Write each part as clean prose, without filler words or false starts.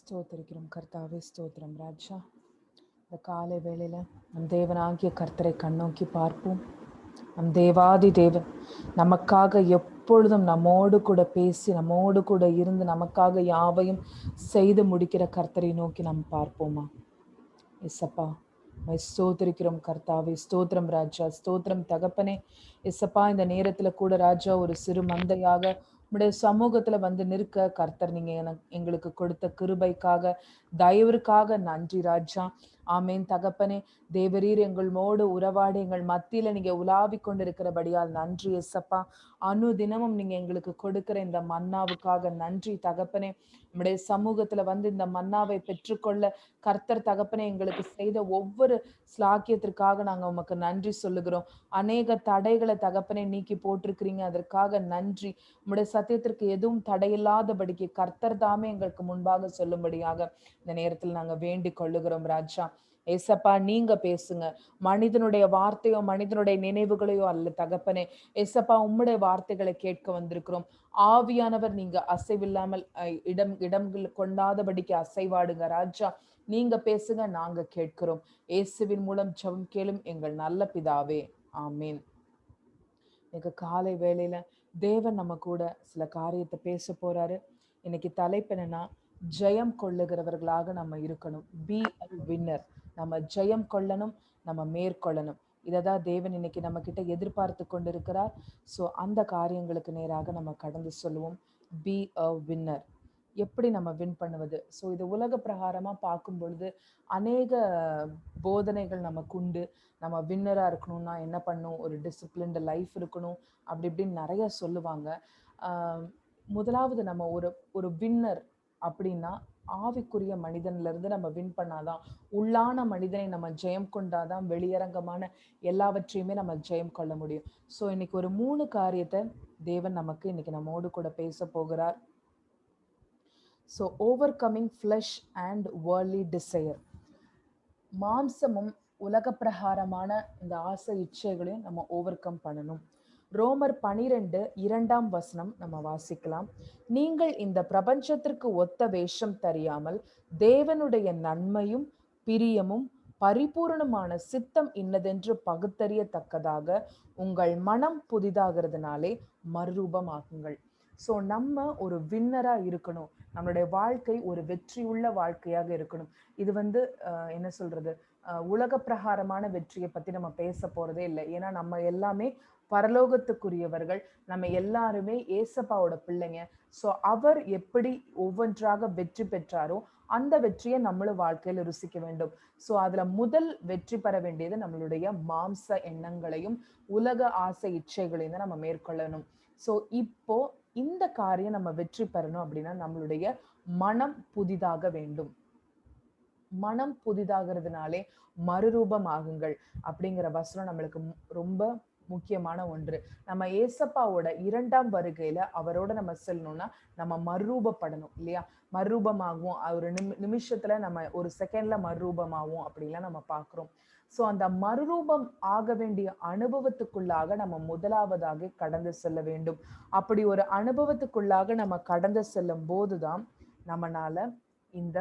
ஸ்தோத்திரிக்கிறோம் கர்த்தாவே, ஸ்தோத்திரம் ராஜா. இந்த காலை வேளையில நம் தேவனாகிய கர்த்தரை கண்ணோக்கி பார்ப்போம். நம் தேவாதி தேவன் நமக்காக எப்பொழுதும் நம்மோடு கூட பேசி நம்மோடு கூட இருந்து நமக்காக யாவையும் செய்து முடிக்கிற கர்த்தரை நோக்கி நாம் பார்ப்போமா? எஸ்ஸப்பா, ஸ்தோத்திரிக்கிறோம் கர்த்தாவே, ஸ்தோத்திரம் ராஜா, ஸ்தோத்திரம் தகப்பனே. எஸ்ஸப்பா, இந்த நேரத்துல கூட ராஜா ஒரு சிறு மந்தையாக உம்முடைய சமூகத்துல வந்து நிற்க கர்த்தர் நீங்க எங்களுக்கு கொடுத்த கிருபைக்காக தயவிற்காக நன்றி ராஜா. ஆமேன் தகப்பனே. தேவரீர் எங்களோடு உறவாடி எங்கள் மத்தியில நீங்க உலாவி கொண்டிருக்கிறபடியால் நன்றி எஸ்ஸப்பா. தினமும் நீங்க எங்களுக்கு கொடுக்கிற இந்த மன்னாவுக்காக நன்றி தகப்பனே. நம்முடைய சமூகத்துல வந்து இந்த மன்னாவை பெற்றுக்கொள்ள கர்த்தர் தகப்பனே எங்களுக்கு செய்த ஒவ்வொரு ஸ்லாக்கியத்திற்காக நாங்க உமக்கு நன்றி சொல்லுகிறோம். அநேக தடைகளை தகப்பனே நீக்கி போட்டிருக்கிறீங்க, அதற்காக நன்றி. உம்முடைய சத்தியத்திற்கு எதுவும் தடையில்லாதபடிக்கு கர்த்தர் தாமே எங்களுக்கு முன்பாக சொல்லும்படியாக இந்த நேரத்தில் நாங்க வேண்டிக் கொள்ளுகிறோம் ராஜா. ஏசப்பா, நீங்க பேசுங்க. மனிதனுடைய வார்த்தையோ மனிதனுடைய நினைவுகளையோ அல்ல தகப்பனே. ஏசப்பா, உம்முடைய வார்த்தைகளை கேட்க வந்திருக்கிறோம். ஆவியானவர் நீங்க அசைவில்லாமல் இடம் இடம் கொண்டாதபடிக்கு அசைவாடுங்க ராஜா. நீங்க பேசுங்க, நாங்க கேட்கிறோம். இயேசுவின் மூலம் ஜெபம் கேளும் எங்கள் நல்ல பிதாவே, ஆமீன். இன்னைக்கு காலை வேளையில தேவன் நம்ம கூட சில காரியத்தை பேச போறாரு. இன்னைக்கு தலைப்பு என்னன்னா, ஜெயம் கொள்ளுகிறவர்களாக நம்ம இருக்கணும். Be a winner. நம்ம ஜெயம் கொள்ளணும், நம்ம மேற்கொள்ளணும். இததான் தேவன் இன்னைக்கு நம்ம கிட்ட எதிர்பார்த்து கொண்டிருக்கிறார். ஸோ அந்த காரியங்களுக்கு நேராக நம்ம கடந்து சொல்லுவோம். Be a winner. எப்படி நம்ம வின் பண்ணுவது? ஸோ இது உலக பிரகாரமா பார்க்கும் பொழுது அநேக போதனைகள் நமக்கு உண்டு. நம்ம வின்னரா இருக்கணும்னா என்ன பண்ணும், ஒரு டிசிப்ளின்டு லைஃப் இருக்கணும், அப்படி இப்படின்னு நிறைய சொல்லுவாங்க. முதலாவது நம்ம ஒரு ஒரு வின்னர் அப்படின்னா ஆவிக்குரிய மனிதன்ல இருந்து நம்ம வின் பண்ணாதான், உள்ளான மனிதனை நம்ம ஜெயம் கொண்டாதான் வெளியரங்கமான எல்லாவற்றையுமே நம்ம ஜெயம் கொள்ள முடியும். ஸோ இன்னைக்கு ஒரு 3 காரியத்தை தேவன் நமக்கு இன்னைக்கு நம்மோடு கூட பேச போகிறார். So overcoming flesh and worldly desire. மாம்சமும் உலக பிரகாரமான இந்த ஆசை இச்சைகளையும் நம்ம ஓவர் கம் பண்ணணும். ரோமர் 12:2 நம்ம வாசிக்கலாம். நீங்கள் இந்த பிரபஞ்சத்திற்கு ஒத்த வேஷம் தெரியாமல் தேவனுடைய நன்மையும் பிரியமும் பரிபூர்ணமான சித்தம் இன்னதென்று பகுத்தறியத்தக்கதாக உங்கள் மனம் புதிதாகிறதுனாலே மறுரூபமாகுங்கள். ஸோ நம்ம ஒரு வின்னரா இருக்கணும். நம்மளுடைய வாழ்க்கை ஒரு வெற்றியுள்ள வாழ்க்கையாக இருக்கணும். இது வந்து என்ன சொல்றது, உலக பிரகாரமான வெற்றியை பத்தி நம்ம பேச போறதே இல்லை. ஏன்னா நம்ம எல்லாமே பரலோகத்துக்குரியவர்கள். நம்ம எல்லாருமே ஏசப்பாவோட பிள்ளைங்க. ஸோ அவர் எப்படி ஒவ்வொன்றாக வெற்றி பெற்றாரோ அந்த வெற்றியை நம்மளும் வாழ்க்கையில ருசிக்க வேண்டும். ஸோ அதுல முதல் வெற்றி பெற வேண்டியது நம்மளுடைய மாம்ச எண்ணங்களையும் உலக ஆசை இச்சைகளையும் தான் நம்ம மேற்கொள்ளணும். ஸோ இப்போ இந்த காரியம் நம்ம வெற்றி பெறணும் அப்படின்னா நம்மளுடைய மனம் புதிதாக வேண்டும். மனம் புதிதாகிறதுனாலே மறுரூபம் ஆகுங்கள் அப்படிங்கிற வசனம் நம்மளுக்கு ரொம்ப முக்கியமான ஒன்று. நம்ம ஏசப்பாவோட 2ஆம் வருகையில அவரோட நம்ம செல்லணும்னா நம்ம மறுரூபப்படணும் இல்லையா? மறுரூபமாகும். ஒரு நிமிஷத்துல நம்ம ஒரு செகண்ட்ல மறுரூபமாகும் அப்படிலாம் நம்ம பார்க்கிறோம். ஸோ அந்த மறுரூபம் ஆக வேண்டிய அனுபவத்துக்குள்ளாக நம்ம முதலாவதாக கடந்து செல்ல வேண்டும். அப்படி ஒரு அனுபவத்துக்குள்ளாக நம்ம கடந்து செல்லும் போதுதான் நம்மனால இந்த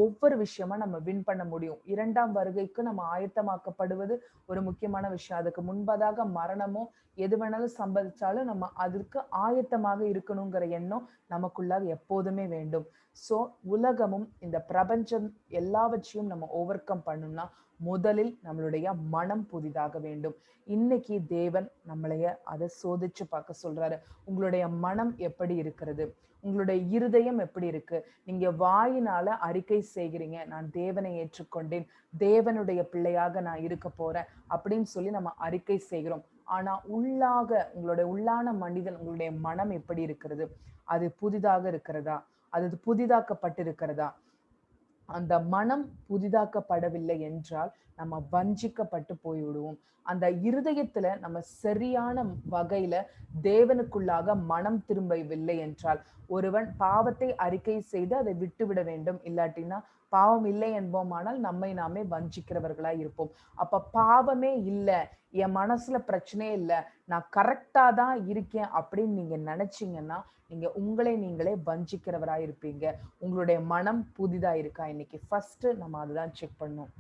ஒவ்வொரு விஷயமா நம்ம வின் பண்ண முடியும். 2ஆம் வருகைக்கு நம்ம ஆயத்தமாக்கப்படுவது ஒரு முக்கியமான விஷயம். அதுக்கு முன்பதாக மரணமோ எது வேணாலும் சம்பவிச்சாலும் நம்ம அதற்கு ஆயத்தமாக இருக்கணுங்கிற எண்ணம் நமக்குள்ளாக எப்போதுமே வேண்டும். ஸோ உலகமும் இந்த பிரபஞ்சம் எல்லாவற்றையும் நம்ம ஓவர் கம் பண்ணணும்னா முதலில் நம்மளுடைய மனம் புதிதாக வேண்டும். இன்னைக்கு தேவன் நம்மளைய அதை சோதிச்சு பார்க்க சொல்றாரு. உங்களுடைய மனம் எப்படி இருக்கிறது? உங்களுடைய இருதயம் எப்படி இருக்கு? நீங்க வாயினால அறிக்கை செய்கிறீங்க, நான் தேவனை ஏற்றுக்கொண்டேன், தேவனுடைய பிள்ளையாக நான் இருக்க போறேன் அப்படின்னு சொல்லி நம்ம அறிக்கை செய்கிறோம். ஆனா உள்ளாக உங்களுடைய உள்ளான மனிதன், உங்களுடைய மனம் எப்படி இருக்கிறது? அது புதிதாக இருக்கிறதா? அது புதிதாக்கப்பட்டிருக்கிறதா? அந்த மனம் புதிதாக்கப்படவில்லை என்றால் நம்ம வஞ்சிக்கப்பட்டு போய்விடுவோம். அந்த இருதயத்துல நம்ம சரியான வகையில தேவனுக்குள்ளாக மனம் திரும்பவில்லை என்றால், ஒருவன் பாவத்தை அறிக்கை செய்து அதை விட்டுவிட வேண்டும். இல்லாட்டினா பாவம் இல்லை என்போமானால் நம்மை நாமே வஞ்சிக்கிறவர்களா இருப்போம். அப்ப பாவமே இல்லை, என் மனசுல பிரச்சனையே இல்லை, நான் கரெக்டா தான் இருக்கேன் அப்படின்னு நீங்க நினைச்சீங்கன்னா நீங்க உங்களை நீங்களே வஞ்சிக்கிறவரா இருப்பீங்க. உங்களுடைய மனம் புதிதா இருக்கா? இன்னைக்கு ஃபர்ஸ்ட் நம்ம அதுதான் செக் பண்ணணும்.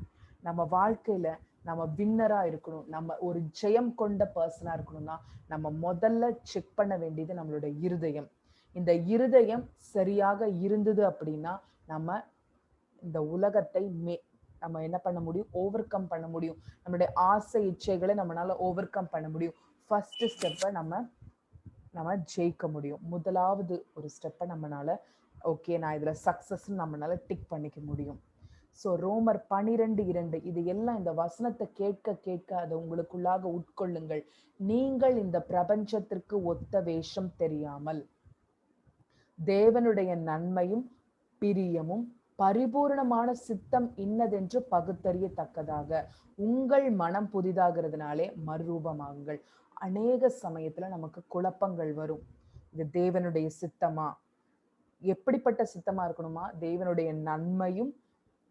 நம்ம வாழ்க்கையில நம்ம வின்னரா இருக்கணும், நம்ம ஒரு ஜெயம் கொண்ட பர்சனா இருக்கணும்னா நம்ம முதல்ல செக் பண்ண வேண்டியது நம்மளுடைய இருதயம். இந்த இருதயம் சரியாக இருந்தது அப்படின்னா நம்ம இந்த உலகத்தை நம்ம என்ன பண்ண முடியும்? ஓவர் கம் பண்ண முடியும். நம்மளுடைய ஆசை இச்சைகளை நம்மளால ஓவர் கம் பண்ண முடியும். ஃபர்ஸ்ட் ஸ்டெப்பை நம்ம ஜெயிக்க முடியும். முதலாவது ஒரு ஸ்டெப்பை நம்மளால ஓகே நான் இதுல சக்சஸ் நம்மளால டிக் பண்ணிக்க முடியும். ஸோ ரோமர் 12:2 இது எல்லாம் இந்த வசனத்தை கேட்க கேட்க அதை உங்களுக்குள்ளாக உட்கொள்ளுங்கள். நீங்கள் இந்த பிரபஞ்சத்திற்கு ஒத்த வேஷம் தெரியாமல் தேவனுடைய நன்மையும் பிரியமும் பரிபூர்ணமான சித்தம் இன்னதென்று பகுத்தறியத்தக்கதாக உங்கள் மனம் புதிதாகிறதுனாலே மறுரூபமாகுங்கள். அநேக சமயத்துல நமக்கு குழப்பங்கள் வரும். இது தேவனுடைய சித்தமா? எப்படிப்பட்ட சித்தமா இருக்கணுமா? தேவனுடைய நன்மையும்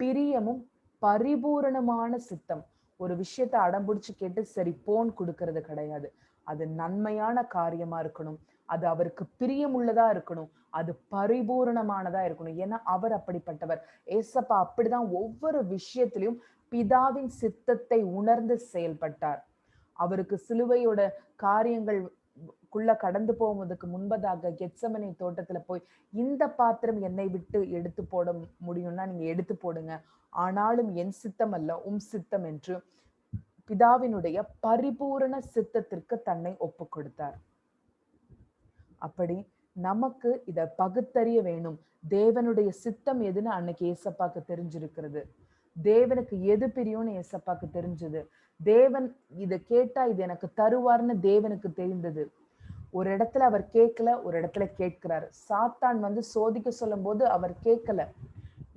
பிரியமும் பரிபூரணமான சித்தம். ஒரு விஷயத்தை அடம்பிடிச்சு கேட்டு சரி போன் கொடுக்கறது கிடையாது. அது நன்மையான காரியமா இருக்கணும், அது அவருக்கு பிரியமுள்ளதா இருக்கணும், அது பரிபூரணமானதா இருக்கணும். ஏன்னா அவர் அப்படிப்பட்டவர். ஏசப்பா அப்படிதான் ஒவ்வொரு விஷயத்திலையும் பிதாவின் சித்தத்தை உணர்ந்து செயல்பட்டார். அவருக்கு சிலுவையோட காரியங்கள் குள்ள கடந்து போவதற்கு முன்பதாக கெத்செமனே தோட்டத்துல போய் இந்த பாத்திரம் என்னை விட்டு எடுத்து போட முடியும்னா நீங்க எடுத்து போடுங்க, ஆனாலும் என் சித்தம் அல்ல உம் சித்தம் என்று பிதாவினுடைய பரிபூரண சித்தத்திற்கு தன்னை ஒப்பு கொடுத்தார். அப்படி நமக்கு இத பகுத்தறிய வேணும். தேவனுடைய சித்தம் எதுன்னு அன்னைக்கு ஏசப்பாக்கு தெரிஞ்சிருக்கிறது. தேவனுக்கு எது பிரியும்னு ஏசப்பாக்கு தெரிஞ்சது. தேவன் இத கேட்டா இது எனக்கு தருவார்னு தேவனுக்கு தெரிந்தது. ஒரு இடத்துல அவர் கேட்கல, ஒரு இடத்துல கேட்கிறார். சாத்தான் வந்து சோதிக்க சொல்லும் போது அவர் கேட்கல.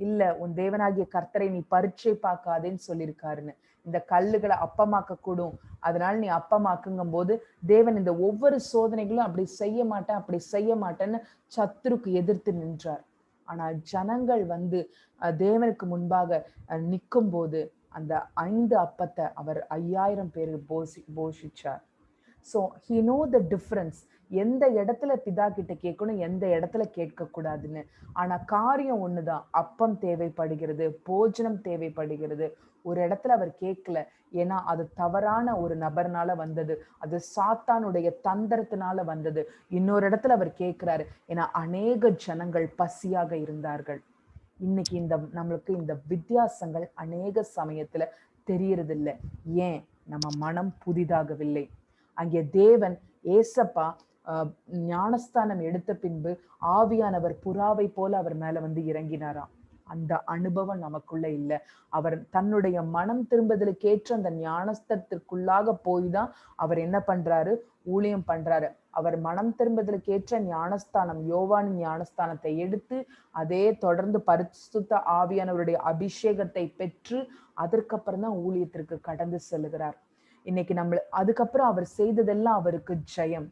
இல்ல உன் தேவனாகிய கர்த்தரை நீ பரீட்சை பார்க்காதேன்னு சொல்லியிருக்காருன்னு. இந்த கல்லுகளை அப்பமாக்க கூடும், அதனால நீ அப்பமாக்குங்கும் போது தேவன் இந்த ஒவ்வொரு சோதனைகளும் அப்படி செய்ய மாட்டேன் அப்படி செய்ய மாட்டேன்னு சத்துருக்கு எதிர்த்து நின்றார். ஆனால் ஜனங்கள் வந்து தேவனுக்கு முன்பாக நிற்கும் போது அந்த 5 அப்பத்தை அவர் 5000 பேருக்கு போஷிச்சார். So he know the difference. எந்த இடத்துல பிதா கிட்ட கேட்கணும், எந்த இடத்துல கேட்க கூடாதுன்னு. ஆனா காரியம் ஒண்ணுதான், அப்பம் தேவைப்படுகிறது, போஜனம் தேவைப்படுகிறது. ஒரு இடத்துல அவர் கேட்கல, ஏன்னா அது தவறான ஒரு நபர்னால வந்தது, அது சாத்தானுடைய தந்திரத்தினால வந்தது. இன்னொரு இடத்துல அவர் கேட்கிறாரு, ஏன்னா அநேக ஜனங்கள் பசியாக இருந்தார்கள். இன்னைக்கு நம்மளுக்கு இந்த வித்தியாசங்கள் அநேக சமயத்துல தெரியறதில்லை. ஏன்? நம்ம மனம் புதிதாகவில்லை. அங்கே தேவன் ஏசப்பா ஞானஸ்தானம் எடுத்த பின்பு ஆவியானவர் புறாவை போல அவர் மேல வந்து இறங்கினாராம். அந்த அனுபவம் நமக்குள்ள இல்லை. அவர் தன்னுடைய மனம் திரும்புதலுக்கேற்ற அந்த ஞானஸ்தத்திற்குள்ளாக போய் தான் அவர் என்ன பண்றாரு? ஊழியம் பண்றாரு. அவர் மனம் திரும்புதலுக்கேற்ற ஞானஸ்தானம், யோவானின் ஞானஸ்தானத்தை எடுத்து அதே தொடர்ந்து பரிசுத்த ஆவியானவருடைய அபிஷேகத்தை பெற்று அதற்கப்புறம் தான் ஊழியத்திற்கு கடந்து செல்லுகிறார். இன்னைக்கு அதுக்கப்புறம் அவர் செய்ததெல்லாம் அவருக்கு ஜெயம்.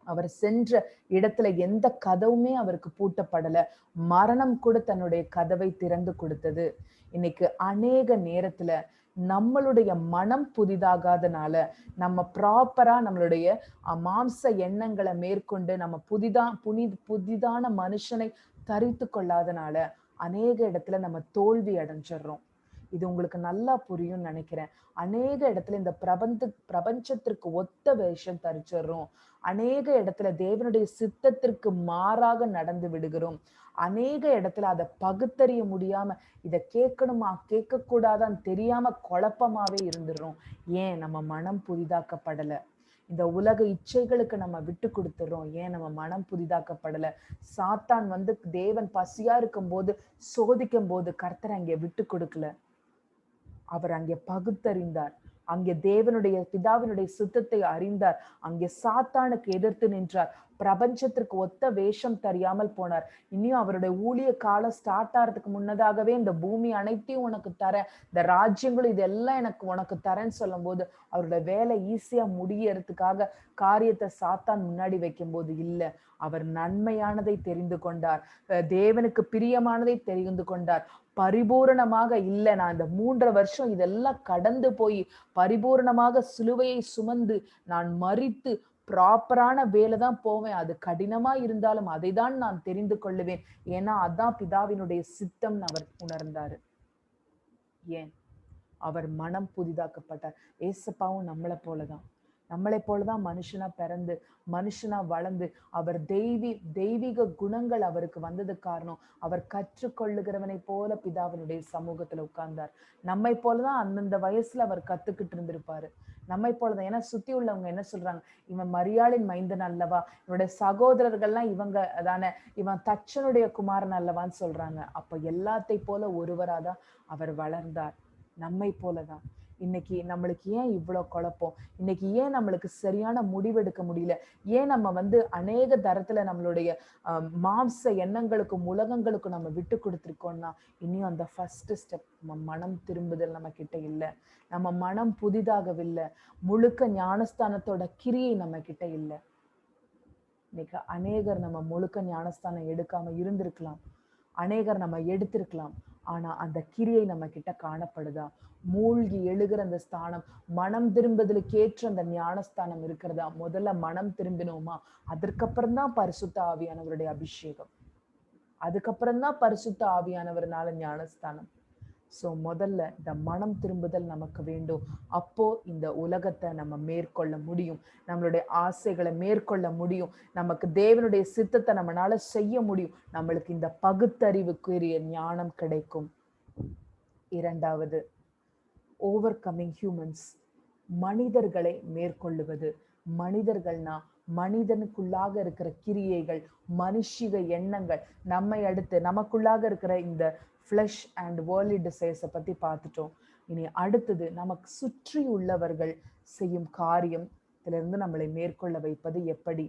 அவர் சென்ற இடத்துல எந்த கதவுமே அவருக்கு பூட்டப்படல. மரணம் கூட தன்னுடைய கதவை திறந்து கொடுத்தது. இன்னைக்கு அநேக நேரத்துல நம்மளுடைய மனம் புதிதாகாதனால நம்ம ப்ராப்பரா நம்மளுடைய மாம்ச எண்ணங்களை மேற்கொண்டு நம்ம புதிதான மனுஷனை தரித்து கொள்ளாதனால அநேக இடத்துல நம்ம தோல்வி அடைஞ்சிடறோம். இது உங்களுக்கு நல்லா புரியும்னு நினைக்கிறேன். அநேக இடத்துல இந்த பிரபஞ்சத்திற்கு ஒத்த வேஷம் தரிச்சிடுறோம். அநேக இடத்துல தேவனுடைய சித்தத்திற்கு மாறாக நடந்து விடுகிறோம். அநேக இடத்துல அதை பகுத்தறிய முடியாம இதை கேட்கணுமா கேட்க கூடாதான்னு தெரியாம குழப்பமாவே இருந்துடுறோம். ஏன்? நம்ம மனம் புதிதாக்கப்படல. இந்த உலக இச்சைகளுக்கு நம்ம விட்டு கொடுத்துறோம். ஏன்? நம்ம மனம் புதிதாக்கப்படல. சாத்தான் வந்து தேவன் பசியா இருக்கும் போது சோதிக்கும் போது கர்த்தர் அங்கே விட்டு கொடுக்கல. அவர் அங்கே பகுத்தறிந்தார். அங்கே தேவனுடைய பிதாவினுடைய சித்தத்தை அறிந்தார். அங்கே சாத்தானுக்கு எதிர்த்து நின்றார். பிரபஞ்சத்திற்கு ஒத்த வேஷம் தெரியாமல் போனார். இன்னும் அவருடைய ஊழிய காலம் ஸ்டார்ட் ஆகிறதுக்கு முன்னதாகவே இந்த பூமி அனைத்தையும் உனக்கு தரேன், இந்த ராஜ்யங்களும் இதெல்லாம் எனக்கு உனக்கு தரேன்னு சொல்லும் போது அவருடைய வேலை ஈஸியா முடியறதுக்காக காரியத்தை சாத்தான் முன்னாடி வைக்கும் போது இல்ல, அவர் நன்மையானதை தெரிந்து கொண்டார், தேவனுக்கு பிரியமானதை தெரிந்து கொண்டார். பரிபூரணமாக இல்ல, நான் இந்த 3 வருஷம் இதெல்லாம் கடந்து போய் பரிபூரணமாக சிலுவையை சுமந்து நான் மரித்து ப்ராப்பரான வேலை தான் போவேன், அது கடினமா இருந்தாலும் அதை தான் நான் தெரிந்து கொள்ளுவேன், ஏன்னா அதான் பிதாவினுடைய சித்தம்னு அவர் உணர்ந்தாரு. ஏன்? அவர் மனம் புதிதாக்கப்பட்டார். ஏசப்பாவும் நம்மளை போலதான் மனுஷனா பிறந்து மனுஷனா வளர்ந்து அவர் தெய்வீக குணங்கள் அவருக்கு வந்தது காரணம் அவர் கற்றுக்கொள்ளுகிறவனை போல பிதாவினுடைய சமூகத்துல உட்கார்ந்தார். நம்மை போலதான் அந்தந்த வயசுல அவர் கத்துக்கிட்டு இருந்திருப்பாரு. நம்மை போலதான். ஏன்னா சுத்தி உள்ளவங்க என்ன சொல்றாங்க, இவன் மரியாளின் மைந்தன் அல்லவா, இவனுடைய சகோதரர்கள்லாம் இவங்க தானே, இவன் தச்சனுடைய குமாரன் அல்லவான்னு சொல்றாங்க. அப்ப எல்லாத்தை போல ஒருவராதான் அவர் வளர்ந்தார். நம்மை போலதான். இன்னைக்கு நம்மளுக்கு ஏன் இவ்வளவு குழப்பம், இன்னைக்கு ஏன் நம்மளுக்கு சரியான முடிவெடுக்க முடியல, ஏன் நம்ம அநேக தரத்துல நம்மளுடைய மாம்ச எண்ணங்களுக்கும் உலகங்களுக்கும் நம்ம விட்டு கொடுத்துருக்கோம்னா, இன்னும் அந்த ஃபர்ஸ்ட் ஸ்டெப் நம்ம மனம் திரும்புதல் நம்ம கிட்ட இல்லை, நம்ம மனம் புதிதாகவில்லை, முழுக்க ஞானஸ்தானத்தோட கிரியை நம்ம கிட்ட இல்லை. இன்னைக்கு அநேகர் நம்ம முழுக்க ஞானஸ்தானம் எடுக்காம இருந்திருக்கலாம், அநேகர் நம்ம எடுத்திருக்கலாம், ஆனா அந்த கிரியை நம்ம கிட்ட காணப்படுதா? மூழ்கி எழுகிற அந்த ஸ்தானம், மனம் திரும்புதலுக்கு ஏற்ற அந்த ஞானஸ்தானம் இருக்கிறதா? முதல்ல மனம் திரும்பினோமா, அதற்கப்புறம் தான் பரிசுத்த ஆவியானவருடைய அபிஷேகம், அதுக்கப்புறம் தான் பரிசுத்த ஆவியானவர்னால ஞானஸ்தானம். சோ முதல்ல இந்த மனம் திரும்புதல் நமக்கு வேண்டும். அப்போ இந்த உலகத்தை நம்ம மேற்கொள்ள முடியும், நம்மளுடைய ஆசைகளை மேற்கொள்ள முடியும், நமக்கு தேவனுடைய சித்தத்தை நம்மளால செய்ய முடியும், நம்மளுக்கு இந்த பகுத்தறிவுக்குரிய ஞானம் கிடைக்கும். இரண்டாவது, ஓவர் கமிங் ஹியூமன்ஸ், மனிதர்களை மேற்கொள்ளுவது. மனிதர்கள்னா மனிதனுக்குள்ளாக இருக்கிற கிரியைகள், மனுஷிக எண்ணங்கள், நம்மை அடுத்து நமக்குள்ளாக இருக்கிற இந்த ஃப்ளஷ் அண்ட் வேர்ல்ட்லி டிசைர்ஸை பத்தி பார்த்துட்டோம். இனி அடுத்தது நமக்கு சுற்றி உள்ளவர்கள் செய்யும் காரியத்திலிருந்து நம்மளை மேற்கொள்ள வைப்பது எப்படி?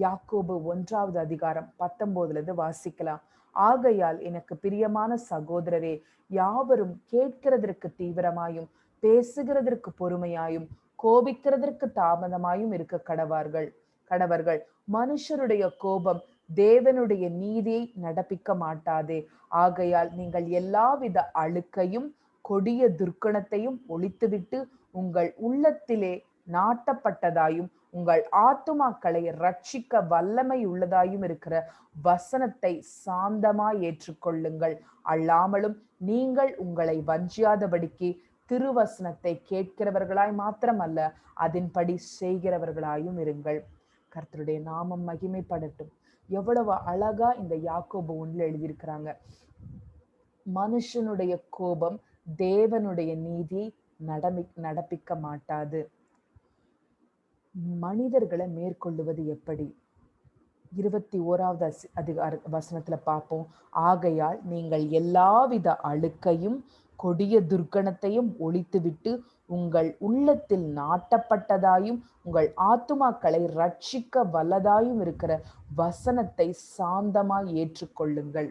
யாக்கோபு 1வது அதிகாரம் 19 வாசிக்கலாம். ஆகையால் எனக்கு பிரியமான சகோதரரே, யாவரும் கேட்கிறதற்கு தீவிரமாயும் பேசுகிறதற்கு பொறுமையாயும் கோபிக்கிறதற்கு தாமதமாயும் இருக்க கடவர்கள். மனுஷருடைய கோபம் தேவனுடைய நீதியை நடப்பிக்க மாட்டாதே. ஆகையால் நீங்கள் எல்லாவித அழுக்கையும் கொடிய துர்க்கணத்தையும் ஒழித்துவிட்டு உங்கள் உள்ளத்திலே நாட்டப்பட்டதாயும் உங்கள் ஆத்துமாக்களை ரட்சிக்க வல்லமை உள்ளதாயும் இருக்கிற வசனத்தை சாந்தமாய் ஏற்றுக்கொள்ளுங்கள். அல்லாமலும் நீங்கள் உங்களை வஞ்சியாதபடிக்கு திருவசனத்தை கேட்கிறவர்களாய் மாத்திரமல்ல, அதன்படி செய்கிறவர்களாயும் இருங்கள். கர்த்தருடைய நாமம் மகிமைப்படட்டும். எவ்வளவு அழகா இந்த யாக்கோபு 1 எழுதியிருக்கிறாங்க. மனுஷனுடைய கோபம் தேவனுடைய நீதியை நடப்பிக்க மாட்டாது. மனிதர்களை மேற்கொள்ளுவது எப்படி? 21வது அதிகார வசனத்துல பார்ப்போம். ஆகையால் நீங்கள் எல்லாவித அழுக்கையும் கொடிய துர்க்கணத்தையும் ஒழித்துவிட்டு உங்கள் உள்ளத்தில் நாட்டப்பட்டதாயும் உங்கள் ஆத்துமாக்களை ரட்சிக்க வல்லதாயும் இருக்கிற வசனத்தை சாந்தமாய் ஏற்றுக்கொள்ளுங்கள்.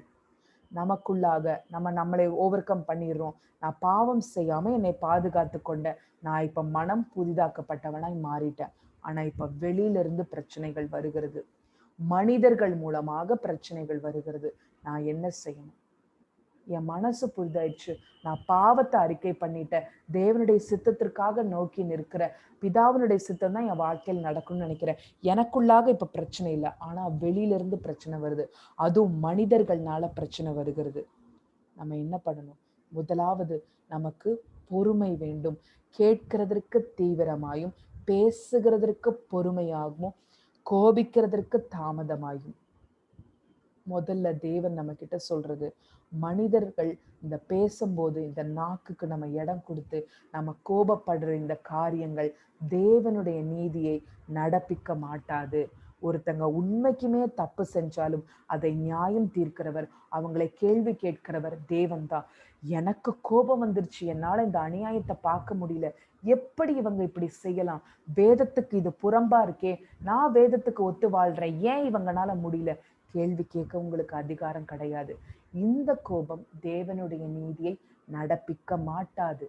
நமக்குள்ளாக நம்மளை ஓவர் கம் பண்ணிடுறோம். நான் பாவம் செய்யாம என்னை பாதுகாத்து கொண்டேன், நான் இப்ப மனம் புதிதாக்கப்பட்டவனாய் மாறிட்டேன். ஆனா இப்ப வெளியில இருந்து பிரச்சனைகள் வருகிறது, மனிதர்கள் மூலமாக பிரச்சனைகள் வருகிறது. நான் என்ன செய்யணும்? என் மனசு புரிதாயிடுச்சு, நான் பாவத்தை அறிக்கை பண்ணிட்டேன், தேவனுடைய சித்தத்திற்காக நோக்கி நிற்கிற பிதாவினுடைய சித்தம் தான் என் வாழ்க்கையில் நடக்கும்னு நினைக்கிறேன். எனக்குள்ளாக இப்ப பிரச்சனை இல்லை, ஆனா வெளியில இருந்து பிரச்சனை வருது, அதுவும் மனிதர்கள்னால பிரச்சனை வருகிறது. நம்ம என்ன பண்ணணும்? முதலாவது நமக்கு பொறுமை வேண்டும். கேட்கிறதற்கு தீவிரமாயும் பேசுகிறதற்கு பொறுமையாகவும் கோபிக்கிறதற்கு தாமதமாயும். முதல்ல தேவன் நம்ம கிட்ட சொல்றது, மனிதர்கள் இந்த பேசும்போது இந்த நாக்குக்கு நம்ம இடம் கொடுத்து நம்ம கோபப்படுற இந்த காரியங்கள் தேவனுடைய நீதியை நடப்பிக்க மாட்டாது. ஒருத்தங்க உண்மைக்குமே தப்பு செஞ்சாலும் அதை நியாயம் தீர்க்கிறவர், அவங்களை கேள்வி கேட்கிறவர் தேவன் தான். எனக்கு கோபம் வந்துருச்சு, என்னால இந்த அநியாயத்தை பார்க்க முடியல, எப்படி இவங்க இப்படி செய்யலாம், வேதத்துக்கு இது புறம்பா இருக்கே, நான் வேதத்துக்கு ஒத்து வாழ்றேன், ஏன் இவங்கனால முடியல, கேள்வி கேட்க உங்களுக்கு அதிகாரம் கிடையாது. இந்த கோபம் தேவனுடைய நீதியை நடப்பிக்க மாட்டாது.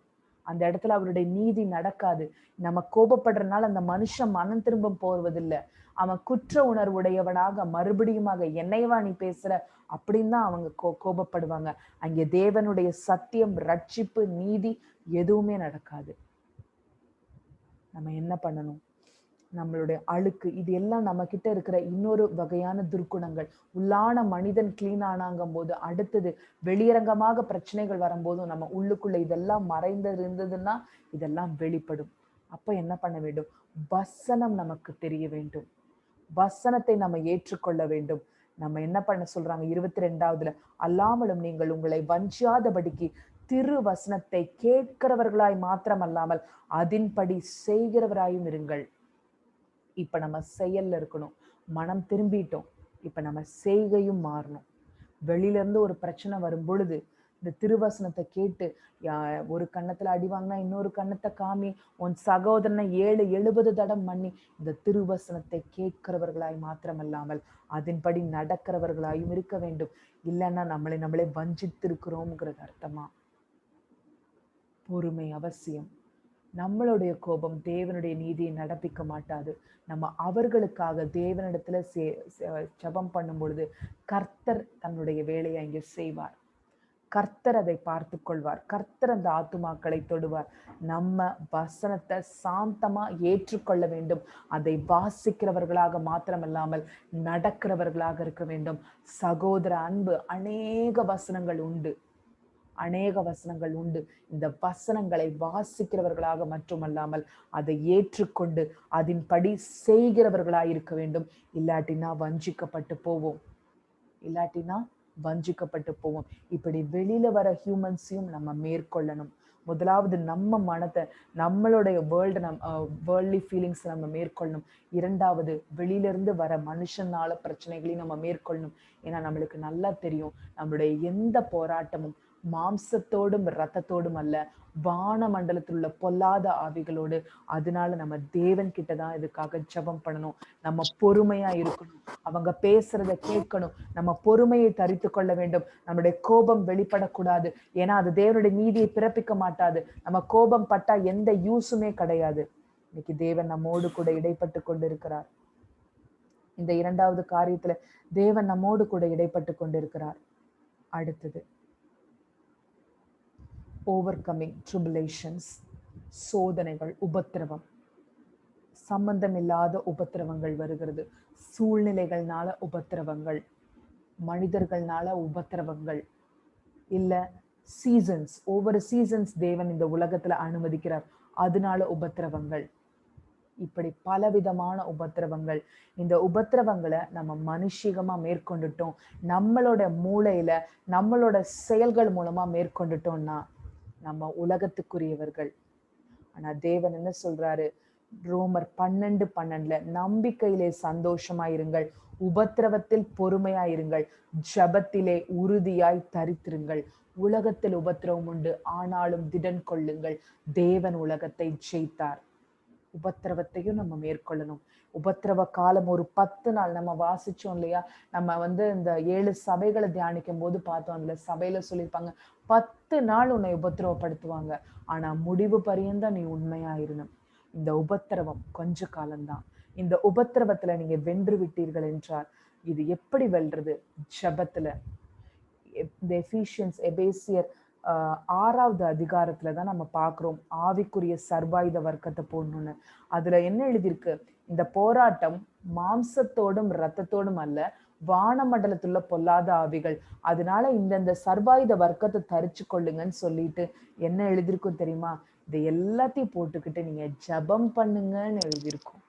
அந்த இடத்துல அவருடைய நீதி நடக்காது. நம்ம கோபப்படுறதுனால அந்த மனுஷன் மனம் திரும்ப போவதில்லை. அவன் குற்ற உணர்வுடையவனாக மறுபடியுமாக என்னையவா நீ பேசுற அப்படின்னு தான் அவங்க கோபப்படுவாங்க. அங்கே தேவனுடைய சத்தியம், ரட்சிப்பு, நீதி எதுவுமே நடக்காது. நம்ம என்ன பண்ணணும்? நம்மளுடைய அழுக்கு இது எல்லாம் நம்ம கிட்ட இருக்கிற இன்னொரு வகையான துர்க்குணங்கள். உள்ளான மனிதன் கிளீன் ஆனாங்கும் போது அடுத்தது வெளியரங்கமாக பிரச்சனைகள் வரும்போதும் நம்ம உள்ளுக்குள்ள இதெல்லாம் மறைந்து இருந்ததுன்னா இதெல்லாம் வெளிப்படும். அப்ப என்ன பண்ண வேண்டும்? வசனம் நமக்கு தெரிய வேண்டும். வசனத்தை நம்ம ஏற்றுக்கொள்ள வேண்டும். நம்ம என்ன பண்ண சொல்றாங்க 22வதுல, அல்லாமலும் நீங்கள் உங்களை வஞ்சியாதபடிக்கு திரு வசனத்தை கேட்கிறவர்களாய் மாத்திரமல்லாமல் அதின்படி செய்கிறவராயும் இருங்கள். இப்ப நம்ம செயல்ல இருக்கணும். மனம் திரும்பிட்டோம், இப்ப நம்ம செய்கையும் மாறணும். வெளியில இருந்து ஒரு பிரச்சனை வரும் பொழுது இந்த திருவசனத்தை கேட்டு ஒரு கன்னத்துல அடி வாங்கினா இன்னொரு கன்னத்தை காமி, உன் சகோதரனை 7-70 தடம் மன்னி, இந்த திருவசனத்தை கேட்கிறவர்களாய் மாத்திரமல்லாமல் அதன்படி நடக்கிறவர்களாயும் இருக்க வேண்டும். இல்லைன்னா நம்மளே வஞ்சித்திருக்கிறோம்ங்கிறது அர்த்தமா? பொறுமை அவசியம். நம்மளுடைய கோபம் தேவனுடைய நீதியை நடப்பிக்க மாட்டாது. நம்ம அவர்களுக்காக தேவனிடத்துல ஜெபம் பண்ணும் பொழுது கர்த்தர் தன்னுடைய வேலையை அங்கே செய்வார். கர்த்தர் அதை பார்த்து கொள்வார். கர்த்தர் அந்த ஆத்துமாக்களை தொடுவார். நம்ம வசனத்தை சாந்தமா ஏற்றுக்கொள்ள வேண்டும். அதை வாசிக்கிறவர்களாக மாத்திரமல்லாமல் நடக்கிறவர்களாக இருக்க வேண்டும். சகோதர அன்பு, அநேக வசனங்கள் உண்டு, அநேக வசனங்கள் உண்டு. இந்த வசனங்களை வாசிக்கிறவர்களாக மட்டுமல்லாமல் அதை ஏற்றுக்கொண்டு அதன்படி செய்கிறவர்களாக இருக்க வேண்டும். இல்லாட்டினா வஞ்சிக்கப்பட்டு போவோம். இப்படி வெளியில வர ஹியூமன்ஸையும் நம்ம மேற்கொள்ளணும். முதலாவது நம்ம மனத்தை, நம்மளுடைய வேர்ல்ட்லி ஃபீலிங்ஸ் நம்ம மேற்கொள்ளணும். இரண்டாவது வெளியிலிருந்து வர மனுஷனால பிரச்சனைகளையும் நம்ம மேற்கொள்ளணும். ஏன்னா நம்மளுக்கு நல்லா தெரியும், நம்மளுடைய எந்த போராட்டமும் மாம்சத்தோடும் இரத்தத்தோடும் அல்ல, வான மண்டலத்தில் உள்ள பொல்லாத ஆவிகளோடு. அதனால நம்ம தேவன் கிட்டதான் இதுக்காக ஜெபம் பண்ணணும். நம்ம பொறுமையா இருக்கணும். அவங்க பேசுறத கேட்கணும். நம்ம பொறுமையை தரித்து கொள்ள வேண்டும். நம்முடைய கோபம் வெளிப்படக்கூடாது. ஏன்னா அது தேவனுடைய நீதியை பிறப்பிக்க மாட்டாது. நம்ம கோபம் பட்டா எந்த யூஸுமே கிடையாது. இன்னைக்கு தேவன் நம்மோடு கூட இடைப்பட்டு கொண்டிருக்கிறார். இந்த இரண்டாவது காரியத்துல தேவன் நம்மோடு கூட இடைப்பட்டு கொண்டிருக்கிறார். அடுத்தது ஓவர்கமிங் ட்ரிபுலேஷன்ஸ், சோதனைகள், உபத்திரவம். சம்பந்தம் இல்லாத உபத்திரவங்கள் வருகிறது. சூழ்நிலைகள்னால உபத்திரவங்கள், மனிதர்கள்னால உபத்திரவங்கள், இல்ல சீசன்ஸ், ஒவ்வொரு சீசன்ஸ் தேவன் இந்த உலகத்துல அனுமதிக்கிறார், அதனால உபத்திரவங்கள். இப்படி பலவிதமான உபத்திரவங்கள். இந்த உபத்திரவங்களை நம்ம மனுஷிகமா மேற்கொண்டுட்டோம், நம்மளோட மூளையில நம்மளோட செயல்கள் மூலமா மேற்கொண்டுட்டோம்னா நம்ம உலகத்துக்குரியவர்கள். ஆனா தேவன் என்ன சொல்றாரு? ரோமர் 12:12 நம்பிக்கையிலே சந்தோஷமாயிருங்கள், உபத்திரவத்தில் பொறுமையாயிருங்கள், ஜபத்திலே உறுதியாய் தரித்திருங்கள். உலகத்தில் உபத்திரவம் உண்டு, ஆனாலும் திடன் கொள்ளுங்கள், தேவன் உலகத்தை ஜெயித்தார். உபத்திரவத்தையும் நம்ம மேற்கொள்ளணும். உபத்திரவ காலம் ஒரு 10 நாள் நம்ம வாசிச்சோம் இல்லையா? நம்ம இந்த 7 சபைகளை தியானிக்கும் போது பார்த்தோம். அதுல சபையில சொல்லியிருப்பாங்க, 10 நாள் உன்னை உபத்திரவப்படுத்துவாங்க, ஆனா முடிவு பரியந்தம் நீ உண்மையா இருக்கணும். இந்த உபத்திரவம் கொஞ்ச காலம்தான். இந்த உபத்திரவத்துல நீங்க வென்று விட்டீர்கள் என்றால் இது எப்படி வெல்றது? ஜபத்துல. இந்த எபேசியர் 6வது அதிகாரத்துலதான் நம்ம பார்க்கிறோம் ஆவிக்குரிய சர்வாயுத வர்க்கத்தை போடணும்னு. அதுல என்ன எழுதியிருக்கு? இந்த போராட்டம் மாம்சத்தோடும் இரத்தத்தோடும் அல்ல, வானமண்டலத்துள்ள பொல்லாத ஆவிகள். அதனால இந்த சர்வாயுத வர்க்கத்தை தரிச்சு கொள்ளுங்கன்னு சொல்லிட்டு என்ன எழுதியிருக்கும் தெரியுமா? இதை எல்லாத்தையும் போட்டுக்கிட்டு நீங்க ஜபம் பண்ணுங்கன்னு எழுதியிருக்கும்.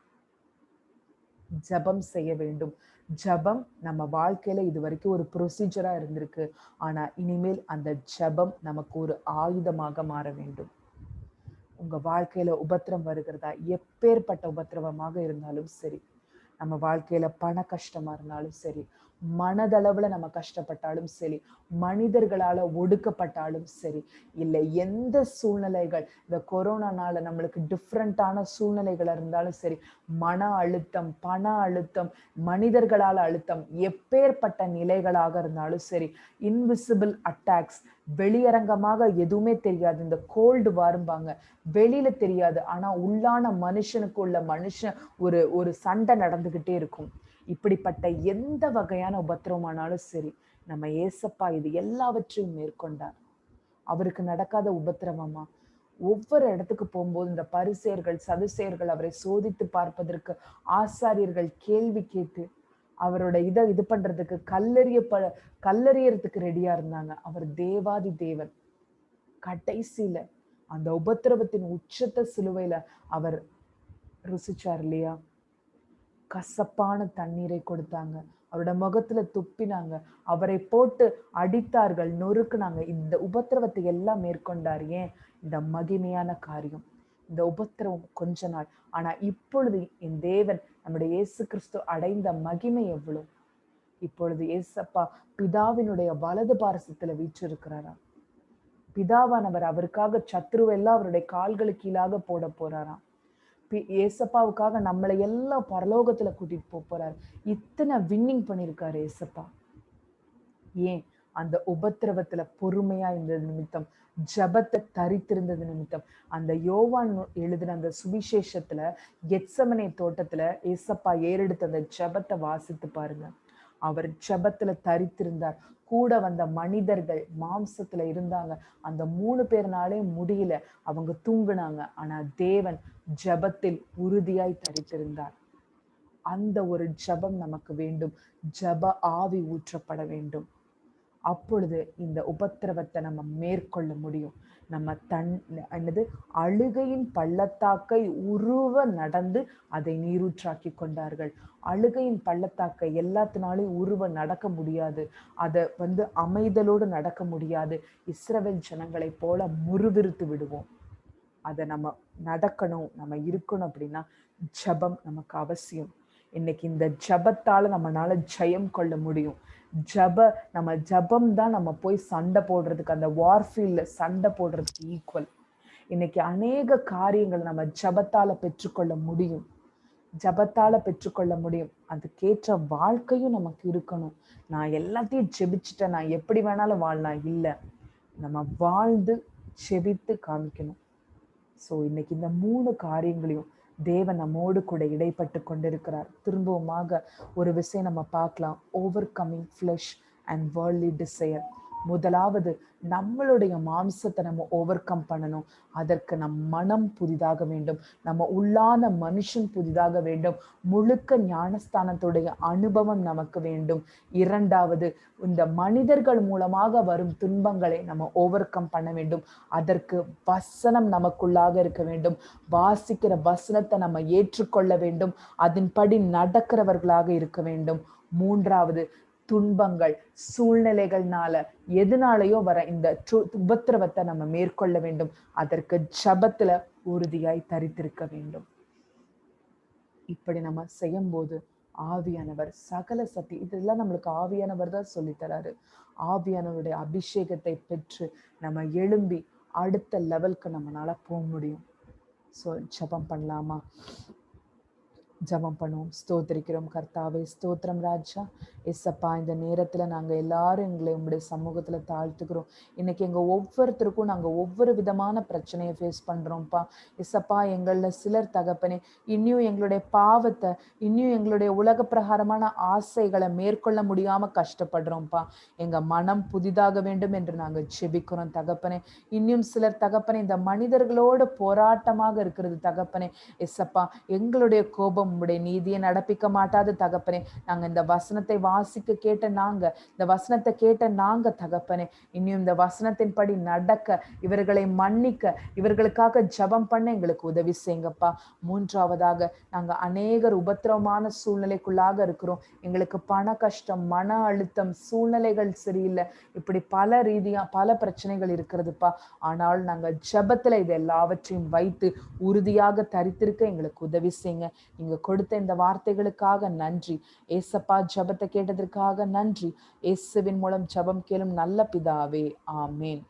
ஜபம் செய்ய வேண்டும். ஜபம் நம்ம வாழ்க்கையில இது வரைக்கும் ஒரு ப்ரொசீஜரா இருந்திருக்கு. ஆனா இனிமேல் அந்த ஜபம் நமக்கு ஒரு ஆயுதமாக மாற வேண்டும். உங்க வாழ்க்கையில உபத்திரம் வருகிறதா? எப்பேற்பட்ட உபத்திரவமாக இருந்தாலும் சரி, நம்ம வாழ்க்கையில பண கஷ்டமா இருந்தாலும் சரி, மனதளவுல நம்ம கஷ்டப்பட்டாலும் சரி, மனிதர்களால ஒடுக்கப்பட்டாலும் சரி, இல்லை எந்த சூழ்நிலைகள் இந்த கொரோனானால நம்மளுக்கு டிஃப்ரெண்டான சூழ்நிலைகள் இருந்தாலும் சரி, மன அழுத்தம், பண அழுத்தம், மனிதர்களால் அழுத்தம், எப்பேற்பட்ட நிலைகளாக இருந்தாலும் சரி, இன்விசிபிள் அட்டாக்ஸ், வெளியரங்கமாக எதுவுமே தெரியாது. இந்த கோல்டு வாரும்பாங்க, வெளியில தெரியாது. ஆனா உள்ளான மனுஷனுக்கு உள்ள ஒரு ஒரு சண்டை நடந்துகிட்டே இருக்கும். இப்படிப்பட்ட எந்த வகையான உபத்திரவமானாலும் சரி, நம்ம ஏசப்பா இது எல்லாவற்றையும் மேற்கொண்டார். அவருக்கு நடக்காத உபத்திரவமா? ஒவ்வொரு இடத்துக்கு போகும்போது இந்த பரிசேயர்கள், சதுசேயர்கள் அவரை சோதித்து பார்ப்பதற்கு, ஆசாரியர்கள் கேள்வி கேட்டு அவரோட இது பண்றதுக்கு கல்லெறியறதுக்கு ரெடியா இருந்தாங்க. அவர் தேவாதி தேவன். கடைசியில அந்த உபத்திரவத்தின் உச்சத்த சிலுவையில அவர் ருசிச்சார் இல்லையா? கசப்பான தண்ணீரை கொடுத்தாங்க, அவரோட முகத்துல துப்பினாங்க, அவரை போட்டு அடித்தார்கள், நொறுக்குனாங்க. இந்த உபத்திரவத்தை எல்லாம் மேற்கொண்டார். ஏன்? இந்த மகிமையான காரியம். இந்த உபத்திரவம் கொஞ்ச நாள், ஆனா இப்பொழுது என் தேவன் நம்முடைய இயேசு கிறிஸ்து அடைந்த மகிமை எவ்வளவு! இப்பொழுது ஏசப்பா பிதாவினுடைய வலது பாரசத்துல வீற்றிருக்கிறாராம். பிதாவானவர் அவருக்காக சத்ருவெல்லாம் அவருடைய கால்களுக்கு கீழாக போட போறாராம். ஏசப்பாவுக்காக நம்மளை எல்லாம் பரலோகத்துல கூட்டிட்டு போறாரு. இத்தனை வின்னிங் பண்ணிருக்காரு ஏசப்பா. ஏன்? அந்த உபத்திரவத்துல பொறுமையா இருந்தது நிமித்தம், ஜபத்தை தரித்திருந்தது நிமித்தம். அந்த யோவான் எழுதின அந்த சுவிசேஷத்துல கெத்செமனே தோட்டத்துல ஏசப்பா ஏறெடுத்த அந்த ஜபத்தை வாசித்து பாருங்க. அவர் ஜபத்துல தரித்திருந்தார். கூட வந்த மனிதர்கள் மாம்சத்துல இருந்தாங்க. அந்த 3 பேர்னாலே முடியல, அவங்க தூங்குனாங்க. ஆனா தேவன் ஜபத்தில் உறுதியாய் தரித்திருந்தார். அந்த ஒரு ஜபம் நமக்கு வேண்டும். ஜப ஆவி ஊற்றப்பட வேண்டும். அப்பொழுது இந்த உபத்திரவத்தை நம்ம மேற்கொள்ள முடியும். நம்ம அழுகையின் பள்ளத்தாக்கை உருவ நடந்து அதை நீரூற்றாக்கி கொண்டார்கள். அழுகையின் பள்ளத்தாக்கை எல்லாத்தினாலையும் உருவ நடக்க முடியாது. அதை அமைதலோடு நடக்க முடியாது. இஸ்ரவேல் ஜனங்களை போல முறுவிறுத்து விடுவோம். அதை நம்ம நடக்கணும், நம்ம இருக்கணும் அப்படின்னா ஜபம் நமக்கு அவசியம். இன்னைக்கு இந்த ஜபத்தால நம்மளால ஜெயம் கொள்ள முடியும். நம்ம ஜபம் தான் நம்ம போய் சண்டை போடுறதுக்கு, அந்த வார்ஃபீல்ட்ல சண்டை போடுறதுக்கு ஈக்குவல். இன்னைக்கு அநேக காரியங்கள் நம்ம ஜபத்தால பெற்றுக்கொள்ள முடியும். ஜபத்தால பெற்றுக்கொள்ள முடியும். அதுக்கேற்ற வாழ்க்கையும் நமக்கு இருக்கணும். நான் எல்லாத்தையும் ஜெபிச்சுட்டேன், நான் எப்படி வேணாலும் வாழலாம் இல்லை. நம்ம வாழ்ந்து ஜெபித்து காமிக்கணும். ஸோ இன்னைக்கு இந்த 3 காரியங்களையும் தேவன் நம்மோடு கூட இடைப்பட்டு கொண்டிருக்கிறார். திரும்பவுமாக ஒரு விஷயம் நம்ம பார்க்கலாம். Overcoming flesh and worldly desire. முதலாவது நம்மளுடைய மாம்சத்தை நம்ம ஓவர் கம் பண்ணணும். அதற்கு நம் மனம் புதிதாக வேண்டும். நம்ம உள்ளான மனுஷன் புதிதாக வேண்டும். முழுக்க ஞானஸ்தானத்துடைய அனுபவம் நமக்கு வேண்டும். இரண்டாவது, இந்த மனிதர்கள் மூலமாக வரும் துன்பங்களை நம்ம ஓவர் கம் பண்ண வேண்டும். அதற்கு வசனம் நமக்குள்ளாக இருக்க வேண்டும். வாசிக்கிற வசனத்தை நம்ம ஏற்றுக்கொள்ள வேண்டும். அதன்படி நடக்கிறவர்களாக இருக்க வேண்டும். மூன்றாவது, துன்பங்கள், சூழ்நிலைகள்னால எதுனாலையோ வர இந்த உபத்திரவத்தை நம்ம மேற்கொள்ள வேண்டும். அதற்கு ஜபத்துல உறுதியாய் தரித்திருக்க வேண்டும். இப்படி நம்ம செய்யும் போது ஆவியானவர் சகல சக்தி, இதெல்லாம் நம்மளுக்கு ஆவியானவர் தான் சொல்லி தராரு. ஆவியானவருடைய அபிஷேகத்தை பெற்று நம்ம எழும்பி அடுத்த லெவலுக்கு நம்மளால போக முடியும். ஸோ ஜபம் பண்ணலாமா? ஜபம் பண்ணுவோம். ஸ்தோத்திரிக்கிறோம் கர்த்தாவே, ஸ்தோத்திரம் ராஜா. எஸ்ஸப்பா, இந்த நேரத்துல நாங்க எல்லாரும் எங்களை உங்களுடைய சமூகத்துல தாழ்த்துக்கிறோம். இன்னைக்கு எங்க ஒவ்வொருத்தருக்கும் நாங்க ஒவ்வொரு விதமான பிரச்சனையை ஃபேஸ் பண்றோம்ப்பா. எஸ்ஸப்பா, எங்கள சிலர் தகப்பனே இன்னும் எங்களுடைய பாவத்தை, இன்னும் எங்களுடைய உலக பிரகாரமான ஆசைகளை மேற்கொள்ள முடியாம கஷ்டப்படுறோம்ப்பா. எங்க மனம் புதிதாக வேண்டும் என்று நாங்க ஜெபிக்கிறோம் தகப்பனே. இன்னும் சிலர் தகப்பனே இந்த மனிதர்களோட போராட்டமாக இருக்கிறது தகப்பனே. எஸ்ஸப்பா, எங்களுடைய கோபம் உம்முடைய நீதியை நடப்பிக்க மாட்டாது தகப்பனே. நாங்க இந்த வசனத்தை வாசிக்க கேட்ட நாங்க, இந்த வசனத்தை கேட்ட நாங்க தகப்பனே, இன்னும் இந்த வசனத்தின் படி நடக்க, இவர்களை மன்னிக்க, இவர்களுக்காக ஜபம் பண்ண எங்களுக்கு உதவி செய்யுங்கப்பா. மூன்றாவதாக, நாங்க அநேகர் உபத்திரவமான சூழ்நிலைக்குள்ளாக இருக்கிறோம். எங்களுக்கு பண கஷ்டம், மன அழுத்தம், சூழ்நிலைகள் சரியில்லை, இப்படி பல ரீதியா பல பிரச்சனைகள் இருக்கிறதுப்பா. ஆனால் நாங்க ஜபத்துல இது எல்லாவற்றையும் வைத்து உறுதியாக தரித்திருக்க எங்களுக்கு உதவி செய்யுங்க. நீங்க கொடுத்த இந்த வார்த்தைகளுக்காக நன்றி ஏசப்பா. ஜெபத்தை கேட்டதற்காக நன்றி. இயேசுவின் மூலம் ஜெபம் கேளும் நல்ல பிதாவே, ஆமேன்.